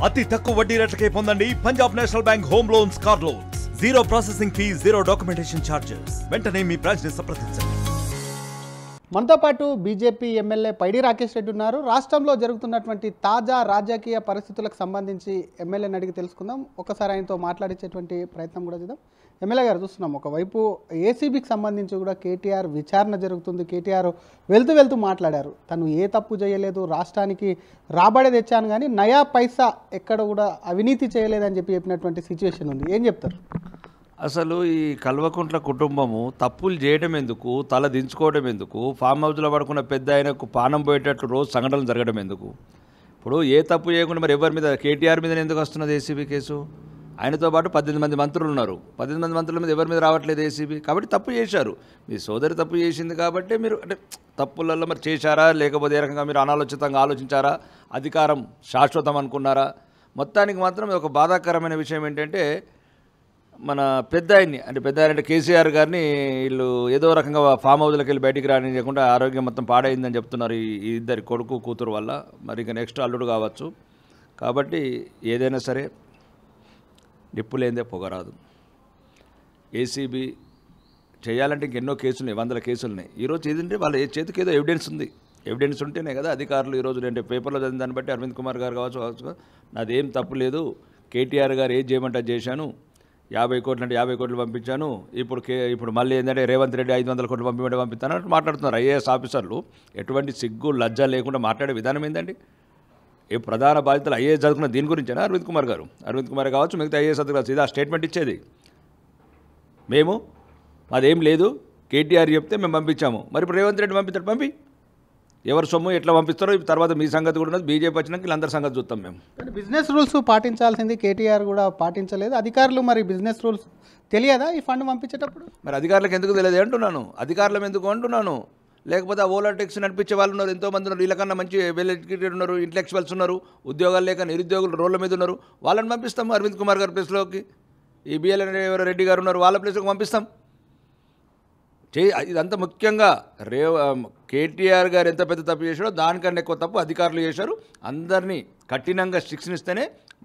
అతి తక్కువ వడ్డీ రేట్లకే పొందండి Punjab national bank home loans, car loans. Zero processing fee, zero documentation charges. వెంటనే మీ బ్రాంచ్ ని సంప్రదించండి. మనతో పాటు బీజేపీ ఎమ్మెల్యే పైడి రాకేష్ రెడ్డి ఉన్నారు. రాష్ట్రంలో జరుగుతున్నటువంటి తాజా రాజకీయ పరిస్థితులకు సంబంధించి ఎమ్మెల్యేని అడిగి తెలుసుకుందాం. ఒకసారి ఆయనతో మాట్లాడించేటువంటి ప్రయత్నం కూడా చేద్దాం. ఎమ్మెల్యే గారు, చూస్తున్నాం ఒకవైపు ఏసీబీకి సంబంధించి కూడా కేటీఆర్ విచారణ జరుగుతుంది. కేటీఆర్ వెళ్తూ మాట్లాడారు, తను ఏ తప్పు చేయలేదు, రాష్ట్రానికి రాబడి తెచ్చాను కానీ నయా పైసా ఎక్కడ కూడా అవినీతి చేయలేదని చెప్పినటువంటి సిచ్యువేషన్ ఉంది. ఏం చెప్తారు? అసలు ఈ కల్వకుంట్ల కుటుంబము తప్పులు చేయడం ఎందుకు, తల దించుకోవడం ఎందుకు, ఫామ్ హౌస్లో పడుకున్న పెద్ద ఆయనకు పానం పోయేటట్లు రోజు సంఘటనలు జరగడం ఎందుకు? ఇప్పుడు ఏ తప్పు చేయకుండా మరి ఎవరి మీద, కేటీఆర్ మీద ఎందుకు వస్తున్నది ఏసీబీ కేసు? ఆయనతో పాటు 18 మంది మంత్రులు ఉన్నారు. 18 మంది మంత్రుల మీద ఎవరి మీద రావట్లేదు ఏసీబీ. కాబట్టి తప్పు చేశారు. మీ సోదరి తప్పు చేసింది కాబట్టి మీరు అంటే తప్పులలో మరి చేశారా, లేకపోతే ఏ రకంగా మీరు అనాలోచితంగా ఆలోచించారా, అధికారం శాశ్వతం అనుకున్నారా? మొత్తానికి మాత్రం ఒక బాధాకరమైన విషయం ఏంటంటే, మన పెద్ద ఆయన్ని అంటే కేసీఆర్ గారిని వీళ్ళు ఏదో రకంగా ఫామ్ హౌస్లోకి వెళ్ళి బయటికి రానియకుండా ఆరోగ్యం మొత్తం పాడైందని చెప్తున్నారు ఈ ఇద్దరి కొడుకు కూతురు వల్ల. మరి ఇంకా నెక్స్ట్ అల్లుడు కావచ్చు. కాబట్టి ఏదైనా సరే నిప్పులేందే పొగరాదు. ఏసీబీ చేయాలంటే ఇంకెన్నో కేసులున్నాయి, 100 కేసులున్నాయి. ఈరోజు ఏదంటే వాళ్ళ చేతికి ఏదో ఎవిడెన్స్ ఉంది. ఎవిడెన్స్ ఉంటేనే కదా అధికారులు ఈరోజు నేను పేపర్లో చదివిన దాన్ని బట్టి అరవింద్ కుమార్ గారు కావచ్చు, నాదేం తప్పు లేదు, కేటీఆర్ గారు ఏం చేయమంటే చేశాను, 50 కోట్లు అంటే 50 కోట్లు పంపించాను, ఇప్పుడు మళ్ళీ ఏంటంటే రేవంత్ రెడ్డి 500 కోట్లు పంపిస్తాను అంటే మాట్లాడుతున్నారు. ఐఏఎస్ ఆఫీసర్లు ఎటువంటి సిగ్గు లజ్జ లేకుండా మాట్లాడే విధానం ఏంటండి? ఏ ప్రధాన బాధ్యతలు ఐఏఎస్ చదువుకున్న దీని గురించేనా అరవింద్ కుమార్ గారు? అరవింద్ కుమార్ కావచ్చు, మిగతా ఐఏఎస్ అధికారులు ఇదా స్టేట్మెంట్ ఇచ్చేది? మేము మాదేం లేదు, కేటీఆర్ చెప్తే మేము పంపించాము. మరి ఇప్పుడు రేవంత్ రెడ్డి పంపిస్తాడు, పంపి ఎవరు సొమ్ము ఎట్లా పంపిస్తారో తర్వాత మీ సంగతి కూడా ఉన్నది. బీజేపీ వచ్చినాక వీళ్ళందరి సంగతి చూస్తాం మేము. బిజినెస్ రూల్స్ పాటించాల్సింది కేటీఆర్ కూడా పాటించలేదు. అధికారులు మరి బిజినెస్ రూల్స్ తెలియదా ఈ ఫండ్ పంపించేటప్పుడు? మరి అధికారులకు ఎందుకు తెలియదు అంటున్నాను. అధికారులం ఎందుకు అంటున్నాను. లేకపోతే ఆ ఓలా టెక్స్ నడిపించే వాళ్ళు ఉన్నారు, ఎంతోమంది ఉన్నారు, వీళ్ళకన్నా మంచి వెల్ ఎడ్యుకేటెడ్ ఉన్నారు, ఇంటలెక్చువల్స్ ఉన్నారు, ఉద్యోగాలు లేక నిరుద్యోగులు రోడ్ల మీద ఉన్నారు, వాళ్ళని పంపిస్తాము అరవింద్ కుమార్ గారి ప్లేస్లోకి. ఈ బిఎల్ రెడ్డి గారు ఉన్నారు, వాళ్ళ ప్లేస్లోకి పంపిస్తాం. ఇదంతా ముఖ్యంగా కేటీఆర్ గారు ఎంత పెద్ద తప్పు చేశాడో దానికన్నా ఎక్కువ తప్పు అధికారులు చేశారు. అందరినీ కఠినంగా శిక్షణిస్తేనే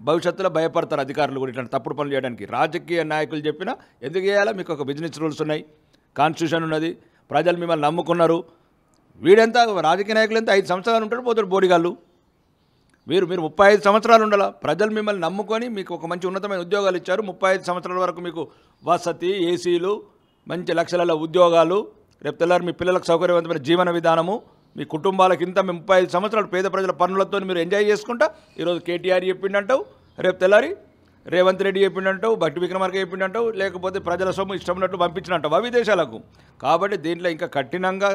భవిష్యత్తులో భయపడతారు అధికారులు కూడా ఇట్లాంటి తప్పుడు పనులు చేయడానికి. రాజకీయ నాయకులు చెప్పినా ఎందుకు చేయాలా? మీకు ఒక బిజినెస్ రూల్స్ ఉన్నాయి, కాన్స్టిట్యూషన్ ఉన్నది, ప్రజలు మిమ్మల్ని నమ్ముకున్నారు. వీడెంత రాజకీయ నాయకులు ఎంత 5 సంవత్సరాలు ఉంటాడు, పోతాడు బోడిగాళ్ళు. మీరు 35 సంవత్సరాలు ఉండాలా. ప్రజలు మిమ్మల్ని నమ్ముకొని మీకు ఒక మంచి ఉన్నతమైన ఉద్యోగాలు ఇచ్చారు. 35 సంవత్సరాల వరకు మీకు వసతి, ఏసీలు, మంచి లక్షల ఉద్యోగాలు, రేపు తెల్లారి మీ పిల్లలకు సౌకర్యవంతమైన జీవన విధానము, మీ కుటుంబాలకు ఇంత 35 సంవత్సరాలు పేద ప్రజల పనులతో మీరు ఎంజాయ్ చేసుకుంటా ఈరోజు కేటీఆర్ చెప్పిండంటావు, రేపు తెల్లారి రేవంత్ రెడ్డి చెప్పిండంటావు, బట్టి విక్రమార్క చెప్పిండంటావు, లేకపోతే ప్రజల సొమ్ము ఇష్టం ఉన్నట్టు పంపించినట్టు విదేశాలకు. కాబట్టి దీంట్లో ఇంకా కఠినంగా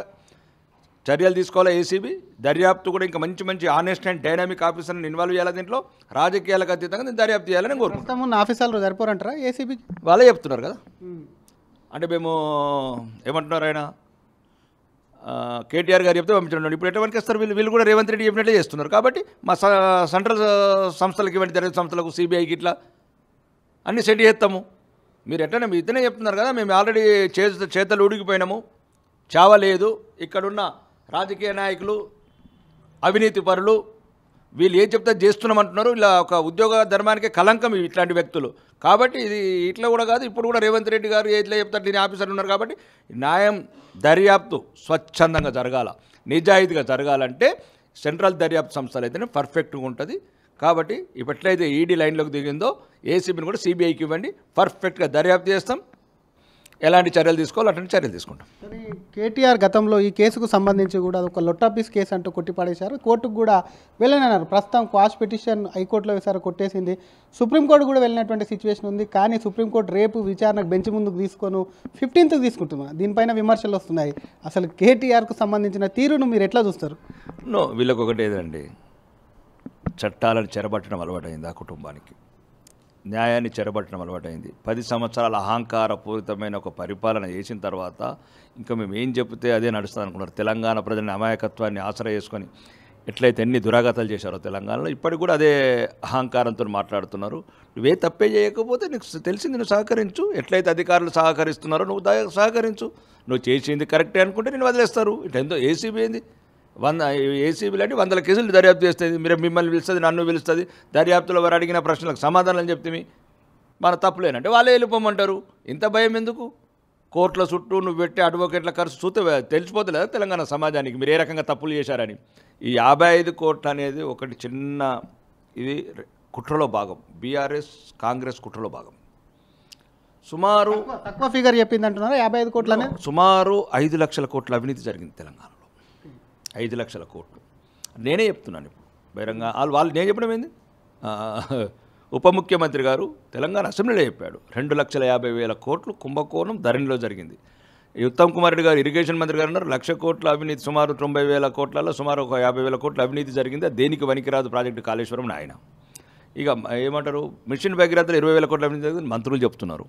చర్యలు తీసుకోవాలి ఏసీబీ. దర్యాప్తు కూడా ఇంకా మంచి ఆనెస్ట్ అండ్ డైనామిక్ ఆఫీసర్ని ఇన్వాల్వ్ చేయాలి. దీంట్లో రాజకీయాలకు అతీతంగా దీన్ని దర్యాప్తు చేయాలని కోరుకుంటున్నాను. ఆఫీసర్లు సరిపోరంటారా ఏసీబీకి? వాళ్ళే చెప్తున్నారు కదా. అంటే మేము ఏమంటున్నారు, ఆయన కేటీఆర్ గారు చెప్తే పంపించండి. ఇప్పుడు ఎటువంటి వస్తారు వీళ్ళు కూడా రేవంత్ రెడ్డి చెప్పినట్లే చేస్తున్నారు. కాబట్టి మా సెంట్రల్ సంస్థలకి ఇవ్వండి, దర్యాప్తు సంస్థలకు, సిబిఐకి ఇట్లా అన్నీ సెట్ చేస్తాము. మీరు ఎట్లనే మీ ఇతనే చెప్తున్నారు కదా, మేము ఆల్రెడీ చేతలు ఉడికిపోయినాము, చావలేదు. ఇక్కడున్న రాజకీయ నాయకులు, అవినీతి పరులు, వీళ్ళు ఏం చెప్తే చేస్తున్నామంటున్నారు. ఇలా ఒక ఉద్యోగ ధర్మానికే కలంకం ఇట్లాంటి వ్యక్తులు. కాబట్టి ఇది ఇట్లా కూడా కాదు. ఇప్పుడు కూడా రేవంత్ రెడ్డి గారు ఎట్లా చెప్తారు, దీని ఆఫీసర్లు ఉన్నారు. కాబట్టి న్యాయం, దర్యాప్తు స్వచ్ఛందంగా జరగాల, నిజాయితీగా జరగాలంటే సెంట్రల్ దర్యాప్తు సంస్థలు అయితేనే పర్ఫెక్ట్గా ఉంటుంది. కాబట్టి ఎట్లయితే ఈడీ లైన్లోకి దిగిందో ఏసీబీని కూడా సిబిఐకి ఇవ్వండి, పర్ఫెక్ట్గా దర్యాప్తు చేస్తాం. ఎలాంటి చర్యలు తీసుకోవాలి అట్లాంటి చర్యలు తీసుకుంటాం. కేటీఆర్ గతంలో ఈ కేసుకు సంబంధించి కూడా ఒక లొట్టాపీస్ కేసు అంటూ కొట్టిపడేశారు. కోర్టుకు కూడా వెళ్ళనన్నారు. ప్రస్తుతం క్వాష్ పిటిషన్ హైకోర్టులో వేసారు, కొట్టేసింది. సుప్రీంకోర్టు కూడా వెళ్ళినటువంటి సిచ్యువేషన్ ఉంది. కానీ సుప్రీంకోర్టు రేపు విచారణకు బెంచ్ ముందుకు తీసుకొని 15th తీసుకుంటున్నారు. దీనిపైన విమర్శలు వస్తున్నాయి. అసలు కేటీఆర్కు సంబంధించిన తీరును మీరు ఎట్లా చూస్తారు? వీళ్ళకి ఒకటి ఏదండి, చట్టాలను చెరబట్టడం అలవాటైంది ఆ కుటుంబానికి, న్యాయాన్ని చెరబట్టడం అలవాటైంది. 10 సంవత్సరాల అహంకారపూరితమైన ఒక పరిపాలన చేసిన తర్వాత ఇంకా మేము ఏం చెప్తే అదే నడుస్తుంది అనుకున్నారు. తెలంగాణ ప్రజలని అమాయకత్వాన్ని ఆసరా చేసుకొని ఎట్లయితే ఎన్ని దురాగతాలు చేశారో తెలంగాణలో, ఇప్పటికి కూడా అదే అహంకారంతో మాట్లాడుతున్నారు. నువ్వే తప్పే చేయకపోతే నీకు తెలిసింది నువ్వు సహకరించు, ఎట్లయితే అధికారులు సహకరిస్తున్నారో నువ్వు సహకరించు. నువ్వు చేసింది కరెక్టే అనుకుంటే నేను వదిలేస్తారు. ఇట్లా ఎంతో ఏసీబీ ఏంది, ఏసీబీలు అంటే 100 కేసులు దర్యాప్తు చేస్తుంది. మీరు మిమ్మల్ని పిలుస్తుంది, నన్ను పిలుస్తుంది, దర్యాప్తులో వారు అడిగిన ప్రశ్నలకు సమాధానం చెప్తే మన తప్పులేనంటే వాళ్ళే వెళ్ళిపోమంటారు. ఇంత భయం ఎందుకు? కోర్టుల చుట్టూ నువ్వు పెట్టే అడ్వకేట్ల ఖర్చు చూస్తే తెలిసిపోతుంది తెలంగాణ సమాజానికి మీరు ఏ రకంగా తప్పులు చేశారని. ఈ 55 కోట్లు అనేది ఒకటి చిన్న ఇది కుట్రలో భాగం, బీఆర్ఎస్ కాంగ్రెస్ కుట్రలో భాగం. సుమారు తక్కువ ఫిగర్ చెప్పింది అంటున్నారు 55 కోట్లనే. సుమారు 5 లక్షల కోట్ల అవినీతి జరిగింది తెలంగాణలో. 5 లక్షల కోట్లు నేనే చెప్తున్నాను ఇప్పుడు బహిరంగ. వాళ్ళు నేను చెప్పడం ఏంది, ఉప ముఖ్యమంత్రి గారు తెలంగాణ అసెంబ్లీలో చెప్పాడు 2,50,000 కోట్లు కుంభకోణం ధరణిలో జరిగింది. ఈ ఉత్తమ్ కుమార్ రెడ్డి గారు ఇరిగేషన్ మంత్రి గారు అన్నారు 1,00,000 కోట్ల అవినీతి, సుమారు 90,000 కోట్లలో సుమారు ఒక 50,000 కోట్ల అవినీతి జరిగింది. దేనికి వనికిరాదు ప్రాజెక్టు కాళేశ్వరం ఆయన. ఇక ఏమంటారు, మిషన్ భగీరథలో 20,000 కోట్ల అవినీతి జరిగింది మంత్రులు చెప్తున్నారు.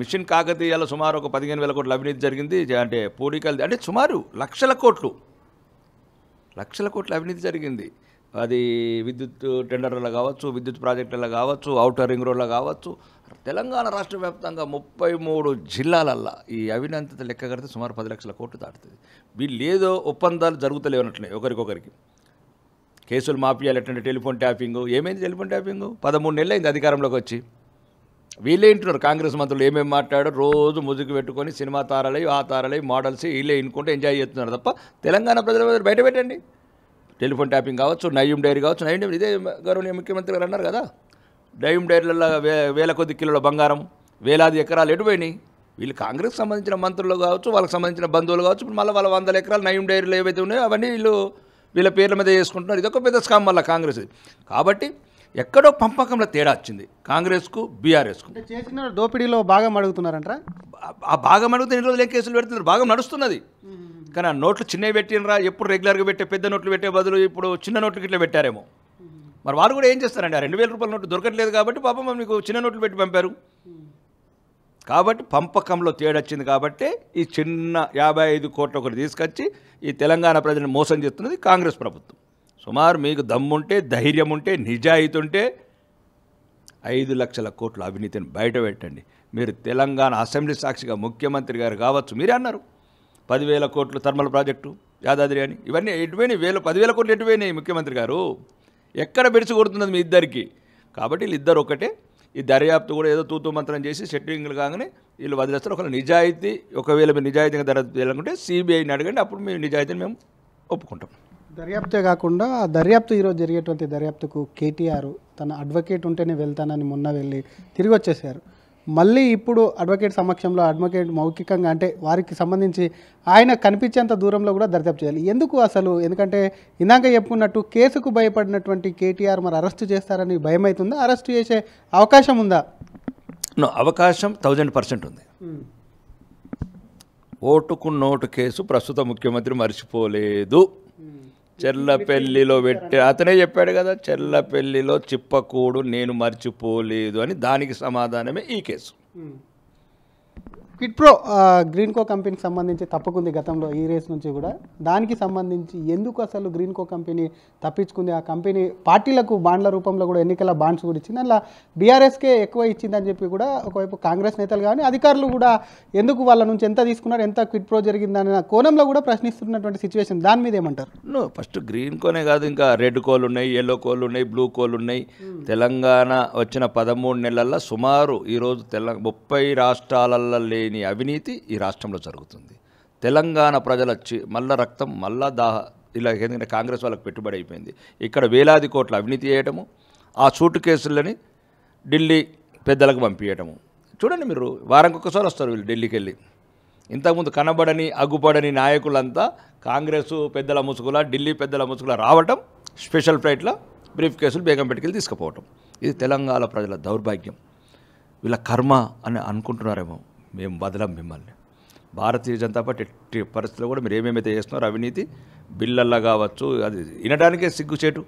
మిషన్ కాకతీయాలో సుమారు ఒక 15,000 కోట్ల అవినీతి జరిగింది. అంటే పూడికలు అంటే సుమారు లక్షల కోట్ల అవినీతి జరిగింది. అది విద్యుత్ టెండర్లలో కావచ్చు, విద్యుత్ ప్రాజెక్టులలో కావచ్చు, ఔటర్ రింగ్ రోడ్లో కావచ్చు, తెలంగాణ రాష్ట్ర వ్యాప్తంగా 33 జిల్లాలల్లో ఈ అవినీతి లెక్క కడితే సుమారు 10 లక్షల కోట్లు దాటుతుంది. వీళ్ళు ఏదో ఒప్పందాలు జరుగుతలేవన్నట్లే ఒకరికొకరికి. కేసులు మాఫియాలు ఎట్లంటే టెలిఫోన్ ట్యాపింగ్. ఏమైంది టెలిఫోన్ ట్యాపింగ్? 13 నెలలు అయింది అధికారంలోకి వచ్చి. వీళ్ళే ఇంటున్నారు కాంగ్రెస్ మంత్రులు ఏమేమి మాట్లాడో, రోజు ముసుగు పెట్టుకొని సినిమా తారలై ఆ తారలై మోడల్స్ వీళ్ళే ఇనుకుంటే ఎంజాయ్ చేస్తున్నారు తప్ప తెలంగాణ ప్రజల బయట పెట్టండి. టెలిఫోన్ ట్యాపింగ్ కావచ్చు, నయ్యం డైరీ కావచ్చు. నయ్యం డైరీ ఇదే గౌరవనీయ ముఖ్యమంత్రి గారు అన్నారు కదా, నయ్యం డైరీలలో వేల కొద్ది కిలోల బంగారం, వేలాది ఎకరాలు ఎటుపోయినాయి. వీళ్ళు కాంగ్రెస్ సంబంధించిన మంత్రులు కావచ్చు, వాళ్ళకి సంబంధించిన బంధువులు కావచ్చు, మళ్ళీ వాళ్ళ 100 ఎకరాలు నయ్యం డైరీలు ఏవైతే ఉన్నాయో అవన్నీ వీళ్ళ పేర్ల మీద చేసుకుంటున్నారు. ఇదొక పెద్ద స్కామ్ వల్ల కాంగ్రెస్. కాబట్టి ఎక్కడో పంపకంలో తేడా వచ్చింది కాంగ్రెస్కు బీఆర్ఎస్కు. చేసిన దోపిడీలో భాగం అడుగుతున్నారంటారా? ఆ భాగం అడిగితే ఎన్ని రోజులు ఏం కేసులు పెడుతున్నారు? భాగం నడుస్తున్నది. కానీ ఆ నోట్లు చిన్నవి పెట్టినరా, ఎప్పుడు రెగ్యులర్గా పెట్టే పెద్ద నోట్లు పెట్టే బదులు ఇప్పుడు చిన్న నోట్లు ఇట్లా పెట్టారేమో. మరి వాళ్ళు కూడా ఏం చేస్తారండి, ఆ 2,000 రూపాయల నోట్లు దొరకట్లేదు కాబట్టి పాపం మీకు చిన్న నోట్లు పెట్టి పంపారు. కాబట్టి పంపకంలో తేడొచ్చింది. కాబట్టి ఈ చిన్న 55 కోట్ల ఒకటి తీసుకొచ్చి ఈ తెలంగాణ ప్రజలను మోసం చేస్తున్నది కాంగ్రెస్ ప్రభుత్వం. సుమారు మీకు దమ్ముంటే, ధైర్యం ఉంటే, నిజాయితీ ఉంటే 5 లక్షల కోట్ల అవినీతిని బయట పెట్టండి. మీరు తెలంగాణ అసెంబ్లీ సాక్షిగా ముఖ్యమంత్రి గారు కావచ్చు, మీరే అన్నారు 10,000 కోట్లు థర్మల్ ప్రాజెక్టు యాదాద్రి అని. ఇవన్నీ ఎటుపోయినాయి, 10,000 కోట్లు ఎటుపోయినాయి ముఖ్యమంత్రి గారు? ఎక్కడ బెడిసి కొడుతున్నది మీ ఇద్దరికి? కాబట్టి వీళ్ళిద్దరు ఒకటే. ఈ దర్యాప్తు కూడా ఏదో తూతూ మంత్రం చేసి సెట్టింగ్లు కాగానే వీళ్ళు వదిలేస్తారు. ఒకవేళ ఒకవేళ మీరు నిజాయితీగా దర్యాప్తు చేయాలనుకుంటే సిబిఐని అడగండి, అప్పుడు మీ నిజాయితీని మేము ఒప్పుకుంటాం. దర్యాప్తే కాకుండా ఆ దర్యాప్తు ఈరోజు జరిగేటువంటి దర్యాప్తుకు కేటీఆర్ తన అడ్వకేట్ ఉంటేనే వెళ్తానని మొన్న వెళ్ళి తిరిగి వచ్చేసారు. మళ్ళీ ఇప్పుడు అడ్వకేట్ సమక్షంలో అడ్వకేట్ మౌఖికంగా అంటే వారికి సంబంధించి ఆయన కనిపించేంత దూరంలో కూడా దర్యాప్తు చేయాలి. ఎందుకు అసలు? ఎందుకంటే ఇందాక చెప్పుకున్నట్టు కేసుకు భయపడినటువంటి కేటీఆర్ మరి అరెస్టు చేస్తారని భయం అవుతుందా? అరెస్టు చేసే అవకాశం ఉందా? అవకాశం 1000% ఉంది. ఓటుకు నోటు కేసు ప్రస్తుత ముఖ్యమంత్రి మర్చిపోలేదు. చెర్లపల్లిలో పెట్టే అతనే చెప్పాడు కదా, చెర్లపల్లిలో చిప్పకూడు నేను మర్చిపోలేదు అని. దానికి సమాధానమే ఈ కేసు. క్విడ్ ప్రో గ్రీన్కో కంపెనీకి సంబంధించి తప్పుకుంది గతంలో ఈ రేస్ నుంచి కూడా. దానికి సంబంధించి ఎందుకు అసలు గ్రీన్కో కంపెనీ తప్పించుకుంది? ఆ కంపెనీ పార్టీలకు బాండ్ల రూపంలో కూడా ఎన్నికల బాండ్స్ కూడా ఇచ్చింది, అలా బీఆర్ఎస్కే ఎక్కువ ఇచ్చిందని చెప్పి కూడా ఒకవైపు కాంగ్రెస్ నేతలు కానీ అధికారులు కూడా ఎందుకు వాళ్ళ నుంచి ఎంత తీసుకున్నారు, ఎంత క్విడ్ ప్రో జరిగిందన్న కోణంలో కూడా ప్రశ్నిస్తున్నటువంటి సిచ్యువేషన్. దాని మీద ఏమంటారు? ఫస్ట్ గ్రీన్కోనే కాదు, ఇంకా రెడ్ కోల్ ఉన్నాయి, ఎల్లో కోల్ ఉన్నాయి, బ్లూ కోల్ ఉన్నాయి. తెలంగాణ వచ్చిన 13 నెలల్లో సుమారు ఈరోజు 30 రాష్ట్రాలలో లేని అవినీతి ఈ రాష్ట్రంలో జరుగుతుంది. తెలంగాణ ప్రజల మళ్ళా రక్తం మళ్ళా ఇలా ఎందుకంటే కాంగ్రెస్ వాళ్ళకి పెట్టుబడి అయిపోయింది. ఇక్కడ వేలాది కోట్ల అవినీతి చేయటము, ఆ సూటు కేసులని ఢిల్లీ పెద్దలకు పంపించటము. చూడండి, మీరు వారానికి ఒకసారి వస్తారు వీళ్ళు ఢిల్లీకి వెళ్ళి. ఇంతకుముందు కనబడని అగ్గుపడని నాయకులంతా కాంగ్రెస్ పెద్దల ముసుగుల, ఢిల్లీ పెద్దల ముసుగుల రావటం, స్పెషల్ ఫ్లైట్లో బ్రీఫ్ కేసులు బేగంపేటకి తీసుకుపోవటం. ఇది తెలంగాణ ప్రజల దౌర్భాగ్యం. వీళ్ళ కర్మ అని అనుకుంటున్నారేమో. మేము వదలం మిమ్మల్ని. భారతీయ జనతా పార్టీ ఎట్టి పరిస్థితుల్లో కూడా మీరు ఏమేమైతే చేస్తున్నారో అవినీతి బిల్లల్లా కావచ్చు, అది వినడానికే సిగ్గుచేటు.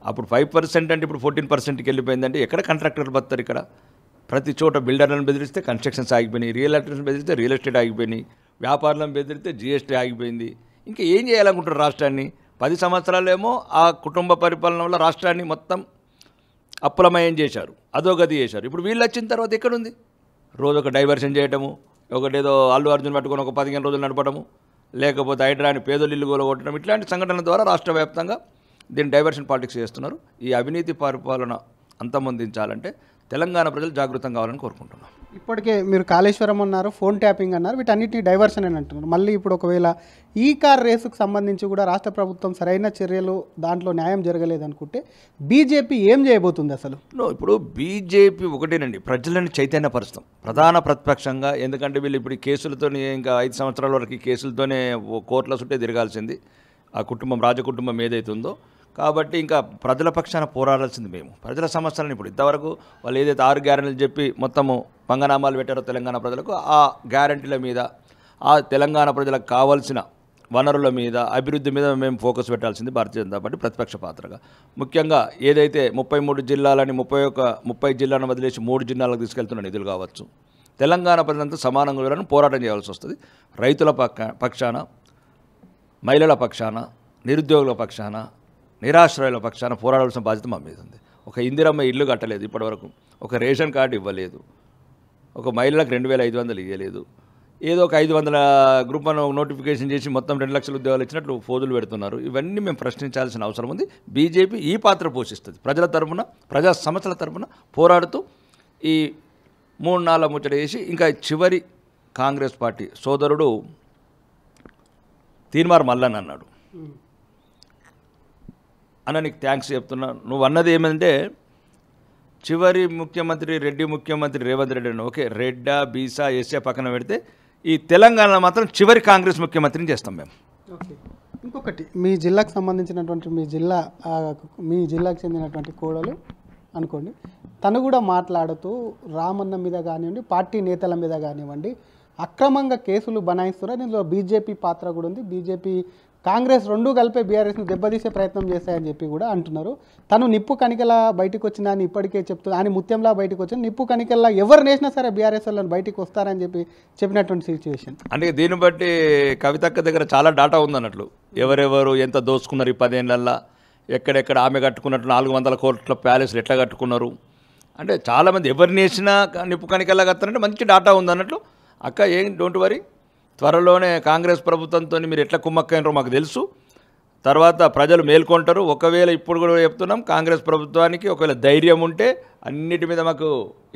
అప్పుడు 5% అంటే ఇప్పుడు 14%కి వెళ్ళిపోయిందంటే ఎక్కడ కాంట్రాక్టర్లు బతారు? ఇక్కడ ప్రతి చోట బిల్డర్లను బెదిరిస్తే కన్స్ట్రక్షన్స్ ఆగిపోయినాయి, రియల్ ఎస్టేట్ని బెదిరిస్తే రియల్ ఎస్టేట్ ఆగిపోయినాయి, వ్యాపారులను బెదిరిస్తే జీఎస్టీ ఆగిపోయింది. ఇంకా ఏం చేయాలనుకుంటారు రాష్ట్రాన్ని? 10 సంవత్సరాలేమో ఆ కుటుంబ పరిపాలన వల్ల రాష్ట్రాన్ని మొత్తం అప్పులమయం చేశారు, అధోగతి చేశారు. ఇప్పుడు వీళ్ళు వచ్చిన తర్వాత ఎక్కడుంది? రోజు ఒక డైవర్షన్ చేయటము, ఒకటేదో అల్లు అర్జున్ పట్టుకొని ఒక 15 రోజులు నడపడము, లేకపోతే హైడ్రాని పేదలు ఇల్లు కూలగొట్టడం ఇట్లాంటి సంఘటనల ద్వారా రాష్ట్ర వ్యాప్తంగా దీన్ని డైవర్షన్ పాలిటిక్స్ చేస్తున్నారు. ఈ అవినీతి పరిపాలన అంతమొందించాలంటే తెలంగాణ ప్రజలు జాగృతం కావాలని కోరుకుంటున్నాం. ఇప్పటికే మీరు కాళేశ్వరం అన్నారు, ఫోన్ ట్యాపింగ్ అన్నారు, వీటన్నిటిని డైవర్షన్ అని అంటున్నారు. మళ్ళీ ఇప్పుడు ఒకవేళ ఈ కార్ రేసుకు సంబంధించి కూడా రాష్ట్ర ప్రభుత్వం సరైన చర్యలు దాంట్లో న్యాయం జరగలేదనుకుంటే బీజేపీ ఏం చేయబోతుంది అసలు? ఇప్పుడు బీజేపీ ఒకటేనండి, ప్రజలను చైతన్యపరుస్తాం ప్రధాన ప్రతిపక్షంగా. ఎందుకంటే వీళ్ళు ఇప్పుడు కేసులతోనే ఇంకా 5 సంవత్సరాల వరకు కేసులతోనే కోర్టుల చుట్టే తిరగాల్సింది ఆ కుటుంబం, రాజకుటుంబం ఏదైతుందో. కాబట్టి ఇంకా ప్రజల పక్షాన పోరాడాల్సింది మేము. ప్రజల సమస్యలను ఇప్పుడు ఇంతవరకు వాళ్ళు ఏదైతే 6 గ్యారెంటీలు చెప్పి మొత్తము పంగనామాలు పెట్టారో తెలంగాణ ప్రజలకు, ఆ గ్యారెంటీల మీద, ఆ తెలంగాణ ప్రజలకు కావాల్సిన వనరుల మీద, అభివృద్ధి మీద మేము ఫోకస్ పెట్టాల్సింది భారతీయ జనతా పార్టీ ప్రతిపక్ష పాత్రగా. ముఖ్యంగా ఏదైతే 33 జిల్లాలని 30 జిల్లాలను వదిలేసి 3 జిల్లాలకు తీసుకెళ్తున్న నిధులు కావచ్చు, తెలంగాణ ప్రజలంతా సమానంగా వెళ్ళాలని పోరాటం చేయాల్సి వస్తుంది. రైతుల పక్షాన, మహిళల పక్షాన, నిరుద్యోగుల పక్షాన, నిరాశ్రయుల పక్షాన పోరాడాల్సిన బాధ్యత మా మీద ఉంది. ఒక ఇందిరమ్మ ఇల్లు కట్టలేదు ఇప్పటివరకు, ఒక రేషన్ కార్డు ఇవ్వలేదు, ఒక మహిళలకు 2500 ఇవ్వలేదు, ఏదో ఒక 500 గ్రూప్ అని నోటిఫికేషన్ చేసి మొత్తం 2 లక్షల ఉద్యోగాలు ఇచ్చినట్లు ఫోజులు పెడుతున్నారు. ఇవన్నీ మేము ప్రశ్నించాల్సిన అవసరం ఉంది. బీజేపీ ఈ పాత్ర పోషిస్తుంది. ప్రజల తరఫున, ప్రజా సమస్యల తరఫున పోరాడుతూ ఈ 3-4 ముచ్చట చేసి, ఇంకా చివరి కాంగ్రెస్ పార్టీ సోదరుడు తీన్మార్ మల్లన్ అన్నాడు, అన్న నీకు థ్యాంక్స్ చెప్తున్నా. నువ్వు అన్నది ఏమంటే చివరి ముఖ్యమంత్రి రెడ్డి ముఖ్యమంత్రి రేవంత్ రెడ్డి అని. ఓకే, రెడ్డా బీసా ఎస్ఏ పక్కన పెడితే ఈ తెలంగాణ మాత్రం చివరి కాంగ్రెస్ ముఖ్యమంత్రిని చేస్తాం మేము. ఓకే, ఇంకొకటి మీ జిల్లాకు సంబంధించినటువంటి మీ జిల్లాకు చెందినటువంటి కోడలు అనుకోండి, తను కూడా మాట్లాడుతూ రామన్న మీద కానివ్వండి, పార్టీ నేతల మీద కానివ్వండి అక్రమంగా కేసులు బనాయిస్తున్నారు. దీనిలో బీజేపీ పాత్ర కూడా ఉంది. బీజేపీ కాంగ్రెస్ రెండూ కలిపే బీఆర్ఎస్ని దెబ్బతీసే ప్రయత్నం చేస్తాయని చెప్పి కూడా అంటున్నారు. తను నిప్పు కణికలా బయటకు వచ్చిందా అని ఇప్పటికే చెప్తుంది. ఆయన ముత్యంలా బయటకు వచ్చింది, నిప్పు కణికల్లా ఎవరు నేసినా సరే బీఆర్ఎస్ వాళ్ళని బయటకు వస్తారని చెప్పినటువంటి సిచ్యువేషన్. అంటే దీన్ని బట్టి కవితక్క దగ్గర చాలా డాటా ఉందన్నట్లు, ఎవరెవరు ఎంత దోచుకున్నారు ఈ 10 ఏళ్ళల్లో, ఎక్కడెక్కడ ఆమె కట్టుకున్నట్లు 400 కోట్ల ప్యాలెస్లు ఎట్లా కట్టుకున్నారు అంటే చాలామంది ఎవరిని వేసినా నిప్పు కణికల్లా కట్టారంటే మంచి డాటా ఉందన్నట్లు. అక్క ఏం డోంట్ వరీ, త్వరలోనే కాంగ్రెస్ ప్రభుత్వంతో మీరు ఎట్లా కుమ్మక్కైనరో మాకు తెలుసు. తర్వాత ప్రజలు మేల్కొంటారు. ఒకవేళ ఇప్పుడు కూడా చెప్తున్నాం, కాంగ్రెస్ ప్రభుత్వానికి ఒకవేళ ధైర్యం ఉంటే అన్నిటి మీద మాకు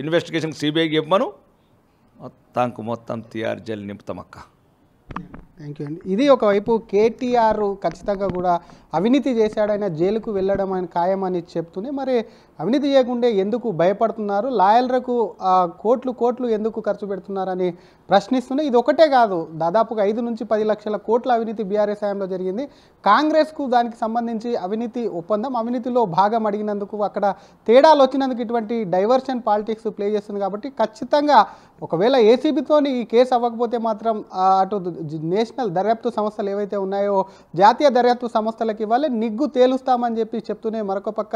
ఇన్వెస్టిగేషన్ సిబిఐకి చెప్పమను, మొత్తం టీఆర్ జైలు నింపుతాం అక్క. థ్యాంక్ యూ అండి. ఇది ఒకవైపు కేటీఆర్ ఖచ్చితంగా కూడా అవినీతి చేశాడైనా జైలుకు వెళ్ళడం ఆయన ఖాయమని చెప్తూనే, మరి అవినీతి చేయకుండా ఎందుకు భయపడుతున్నారు, లాయర్లకు కోట్లు ఎందుకు ఖర్చు పెడుతున్నారని ప్రశ్నిస్తూనే, ఇది ఒకటే కాదు, దాదాపుగా 5 నుంచి 10 లక్షల కోట్ల అవినీతి బీఆర్ఎస్ హయాంలో జరిగింది. కాంగ్రెస్కు దానికి సంబంధించి అవినీతి ఒప్పందం, అవినీతిలో భాగం అడిగినందుకు అక్కడ తేడాలు వచ్చినందుకు ఇటువంటి డైవర్షన్ పాలిటిక్స్ ప్లే చేస్తుంది. కాబట్టి ఖచ్చితంగా ఒకవేళ ఏసీబీతో ఈ కేసు అవ్వకపోతే మాత్రం అటు నేషనల్ దర్యాప్తు సంస్థలు ఏవైతే ఉన్నాయో జాతీయ దర్యాప్తు సంస్థలకు ఇవ్వాలి, నిగ్గు తేలుస్తామని చెప్పి చెప్తూనే, మరొక పక్క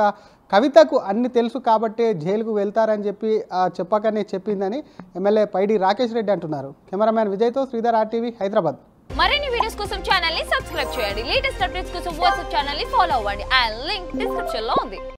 కవితకు అన్ని తెలుసు కాబట్టే జైలుకు వెళ్తారని చెప్పి చెప్పకనే చెప్పిందని ఎమ్మెల్యే పైడి రాకేష్ రెడ్డి అంటున్నారు. కెమెరామ్యాన్ విజయ్తో శ్రీధర్, RTV, హైదరాబాద్. మరిన్ని వీడియోస్ కోసం ఛానల్ ని సబ్స్క్రైబ్ చేయండి. లేటెస్ట్ అప్డేట్స్ కోసం వాట్సాప్ ఛానల్ ని ఫాలో అవ్వండి. ఆ లింక్ డిస్క్రిప్షన్ లో ఉంది.